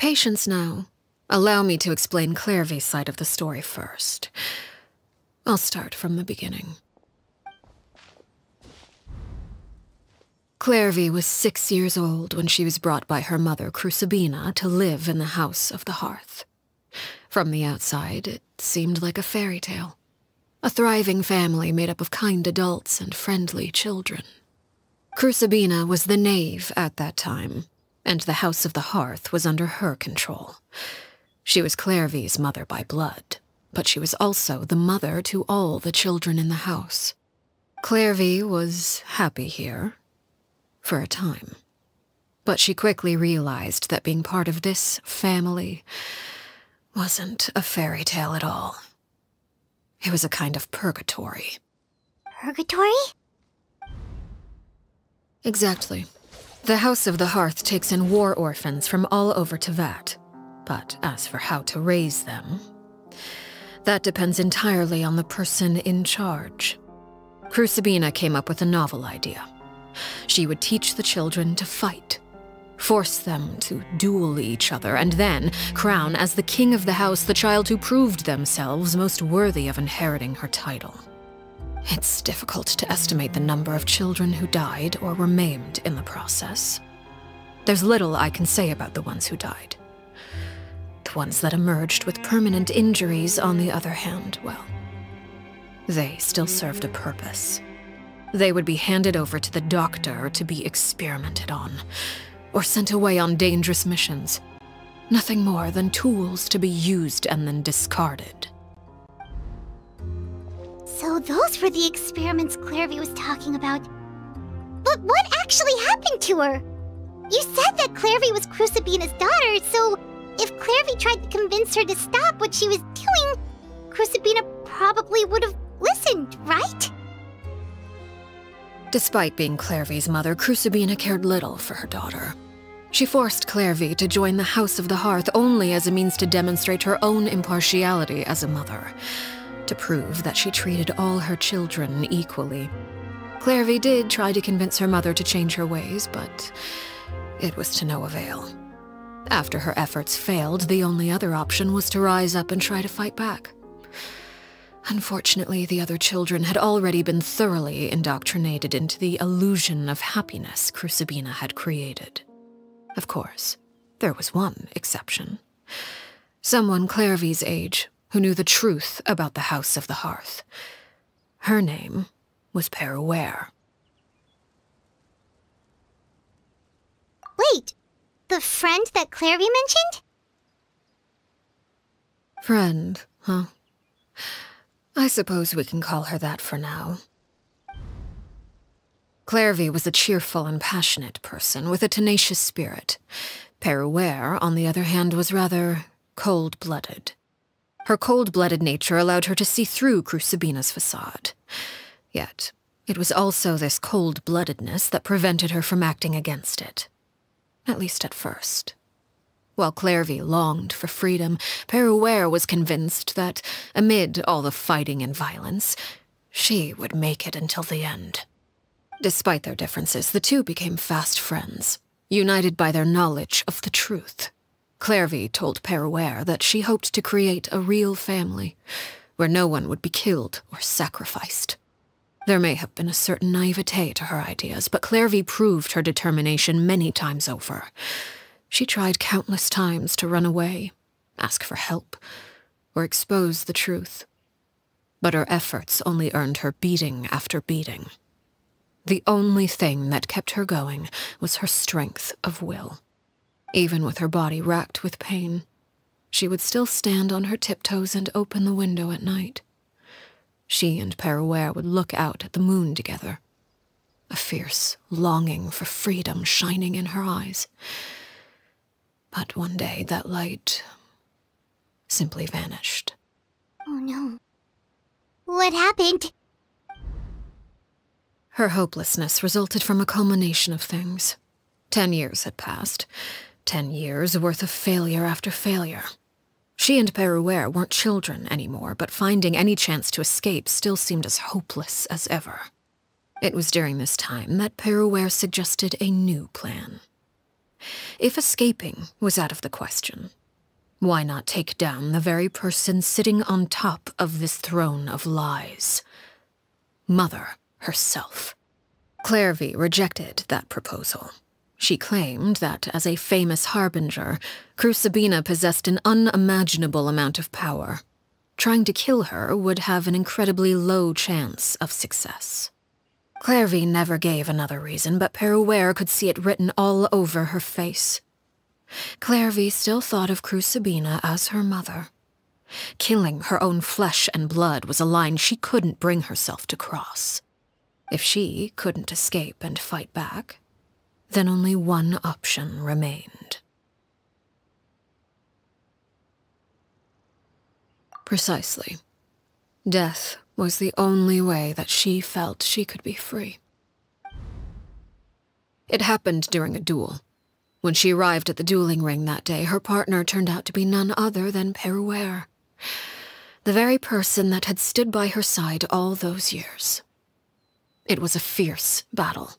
Patience now. Allow me to explain Clairvy's side of the story first. I'll start from the beginning. Clairvy was 6 years old when she was brought by her mother, Crucibina, to live in the House of the Hearth. From the outside, it seemed like a fairy tale. A thriving family made up of kind adults and friendly children. Crucibina was the knave at that time, and the House of the Hearth was under her control. She was Clairvy's mother by blood, but she was also the mother to all the children in the house. Clairvy was happy here, for a time. But she quickly realized that being part of this family wasn't a fairy tale at all. It was a kind of purgatory. Purgatory? Exactly. The House of the Hearth takes in war orphans from all over Teyvat. But as for how to raise them, that depends entirely on the person in charge. Crucibina came up with a novel idea. She would teach the children to fight, force them to duel each other, and then crown as the king of the house the child who proved themselves most worthy of inheriting her title. It's difficult to estimate the number of children who died or were maimed in the process. There's little I can say about the ones who died. The ones that emerged with permanent injuries, on the other hand, well, they still served a purpose. They would be handed over to the doctor to be experimented on, or sent away on dangerous missions. Nothing more than tools to be used and then discarded. So those were the experiments Clairvy was talking about. But what actually happened to her? You said that Clairvy was Crucibina's daughter, so if Clairvy tried to convince her to stop what she was doing, Crucibina probably would have listened, right? Despite being Clairvy's mother, Crucibina cared little for her daughter. She forced Clairvy to join the House of the Hearth only as a means to demonstrate her own impartiality as a mother, to prove that she treated all her children equally. Clairvy did try to convince her mother to change her ways, but it was to no avail. After her efforts failed, the only other option was to rise up and try to fight back. Unfortunately, the other children had already been thoroughly indoctrinated into the illusion of happiness Crucibina had created. Of course, there was one exception. Someone Clairvy's age who knew the truth about the House of the Hearth. Her name was Peruere. Wait, the friend that Clairvy mentioned? Friend, huh? I suppose we can call her that for now. Clairvy was a cheerful and passionate person with a tenacious spirit. Peruere, on the other hand, was rather cold-blooded. Her cold-blooded nature allowed her to see through Crucibina's facade. Yet, it was also this cold-bloodedness that prevented her from acting against it. At least at first. While Clairvy longed for freedom, Peruere was convinced that, amid all the fighting and violence, she would make it until the end. Despite their differences, the two became fast friends, united by their knowledge of the truth. Clairvy told Peruere that she hoped to create a real family, where no one would be killed or sacrificed. There may have been a certain naivete to her ideas, but Clairvy proved her determination many times over. She tried countless times to run away, ask for help, or expose the truth. But her efforts only earned her beating after beating. The only thing that kept her going was her strength of will. Even with her body racked with pain, she would still stand on her tiptoes and open the window at night. She and Peruere would look out at the moon together, a fierce longing for freedom shining in her eyes. But one day that light simply vanished. Oh no. What happened? Her hopelessness resulted from a culmination of things. 10 years had passed. 10 years worth of failure after failure. She and Peruere weren't children anymore, but finding any chance to escape still seemed as hopeless as ever. It was during this time that Peruere suggested a new plan. If escaping was out of the question, why not take down the very person sitting on top of this throne of lies? Mother herself. Clairvy rejected that proposal. She claimed that, as a famous harbinger, Crucibina possessed an unimaginable amount of power. Trying to kill her would have an incredibly low chance of success. Clairvy never gave another reason, but Peruere could see it written all over her face. Clairvy still thought of Crucibina as her mother. Killing her own flesh and blood was a line she couldn't bring herself to cross. If she couldn't escape and fight back, then only one option remained. Precisely. Death was the only way that she felt she could be free. It happened during a duel. When she arrived at the dueling ring that day, her partner turned out to be none other than Peruere, the very person that had stood by her side all those years. It was a fierce battle.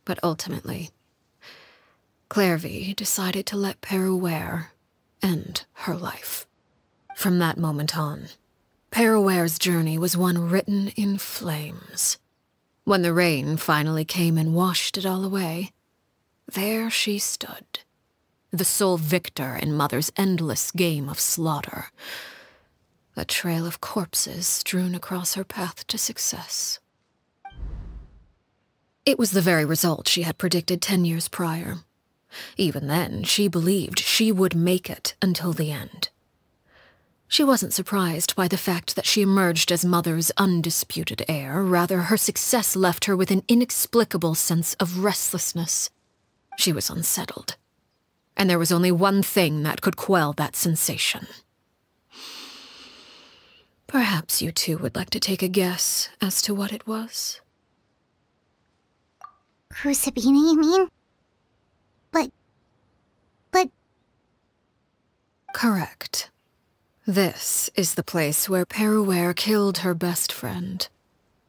But ultimately, Clairvy decided to let Peruere end her life. From that moment on, Peruere's journey was one written in flames. When the rain finally came and washed it all away, there she stood, the sole victor in Mother's endless game of slaughter, a trail of corpses strewn across her path to success. It was the very result she had predicted 10 years prior. Even then, she believed she would make it until the end. She wasn't surprised by the fact that she emerged as Mother's undisputed heir. Rather, her success left her with an inexplicable sense of restlessness. She was unsettled, and there was only one thing that could quell that sensation. Perhaps you two would like to take a guess as to what it was? Crucibina, you mean? But... Correct. This is the place where Peruere killed her best friend.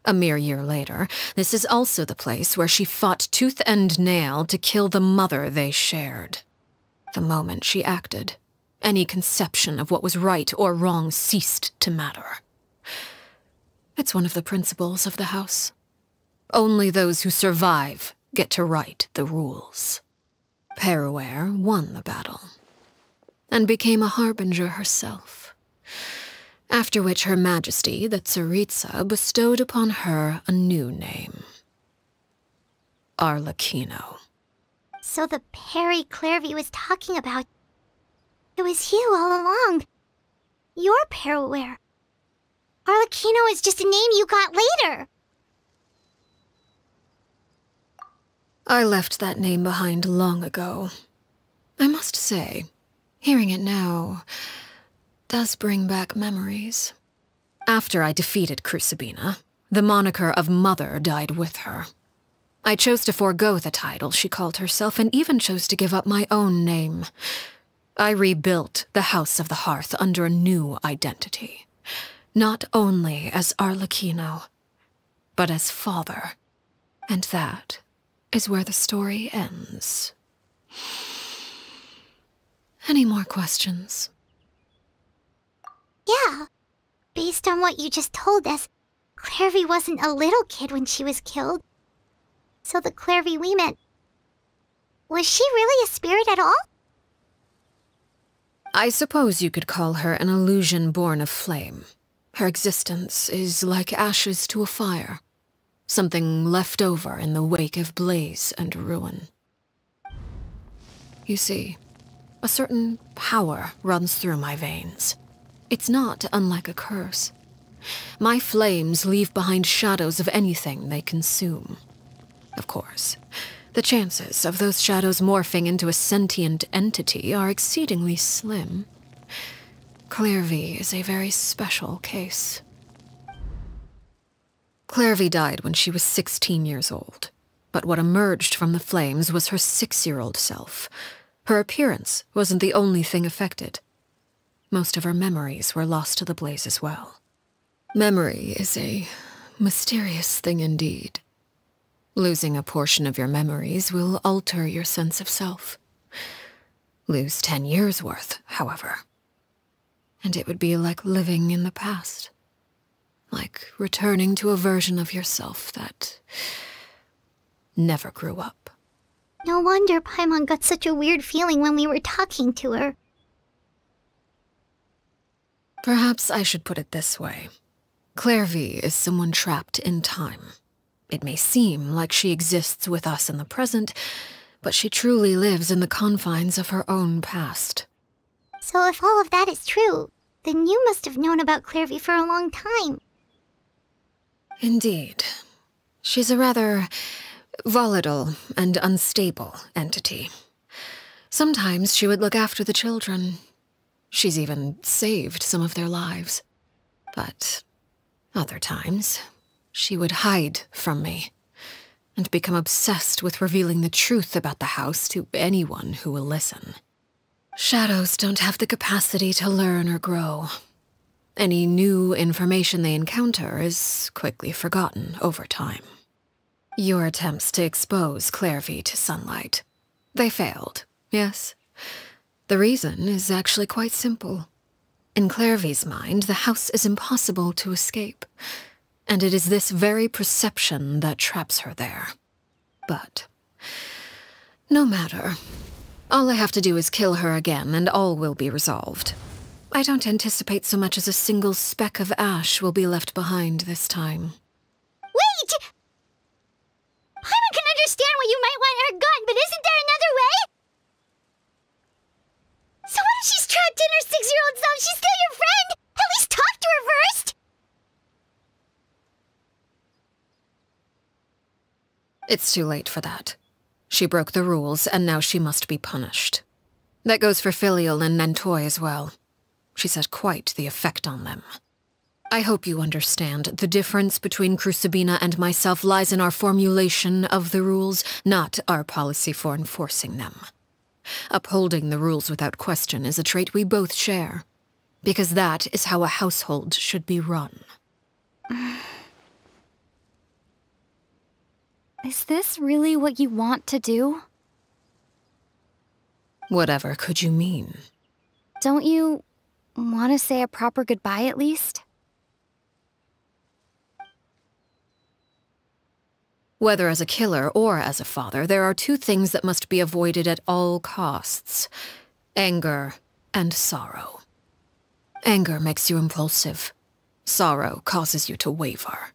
A mere year later, this is also the place where she fought tooth and nail to kill the mother they shared. The moment she acted, any conception of what was right or wrong ceased to matter. It's one of the principles of the house. Only those who survive get to write the rules. Peruere won the battle, and became a harbinger herself. After which Her Majesty, the Tsaritsa, bestowed upon her a new name. Arlecchino. So the Perry Clairvy was talking about, it was you all along. You're Peruere. Arlecchino is just a name you got later. I left that name behind long ago. I must say, hearing it now does bring back memories. After I defeated Crucibina, the moniker of Mother died with her. I chose to forego the title she called herself, and even chose to give up my own name. I rebuilt the House of the Hearth under a new identity. Not only as Arlecchino, but as father. And that is where the story ends. Any more questions? Yeah. Based on what you just told us, Clairvy wasn't a little kid when she was killed. So the Clairvy we met, was she really a spirit at all? I suppose you could call her an illusion born of flame. Her existence is like ashes to a fire. Something left over in the wake of blaze and ruin. You see, a certain power runs through my veins. It's not unlike a curse. My flames leave behind shadows of anything they consume. Of course, the chances of those shadows morphing into a sentient entity are exceedingly slim. Clairvy is a very special case. Clairvy died when she was 16 years old, but what emerged from the flames was her 6-year-old self. Her appearance wasn't the only thing affected. Most of her memories were lost to the blaze as well. Memory is a mysterious thing indeed. Losing a portion of your memories will alter your sense of self. Lose 10 years' worth, however, and it would be like living in the past. Like returning to a version of yourself that never grew up. No wonder Paimon got such a weird feeling when we were talking to her. Perhaps I should put it this way. Clairvy is someone trapped in time. It may seem like she exists with us in the present, but she truly lives in the confines of her own past. So if all of that is true, then you must have known about Clairvy for a long time. Indeed. She's a rather volatile and unstable entity. Sometimes she would look after the children. She's even saved some of their lives. But other times, she would hide from me and become obsessed with revealing the truth about the house to anyone who will listen. Shadows don't have the capacity to learn or grow. Any new information they encounter is quickly forgotten over time. Your attempts to expose Clairvy to sunlight. They failed, yes. The reason is actually quite simple. In Clairvy's mind, the house is impossible to escape, and it is this very perception that traps her there. But no matter. All I have to do is kill her again, and all will be resolved. I don't anticipate so much as a single speck of ash will be left behind this time. Wait! Paimon can understand why you might want her gone, but isn't there another way? So what if she's trapped in her 6-year-old self? She's still your friend! At least talk to her first! It's too late for that. She broke the rules, and now she must be punished. That goes for Filial and Nantoy as well. She's had quite the effect on them. I hope you understand the difference between Crucibina and myself lies in our formulation of the rules, not our policy for enforcing them. Upholding the rules without question is a trait we both share, because that is how a household should be run. Is this really what you want to do? Whatever could you mean? Don't you want to say a proper goodbye at least? Whether as a killer or as a father, there are two things that must be avoided at all costs: anger and sorrow. Anger makes you impulsive. Sorrow causes you to waver.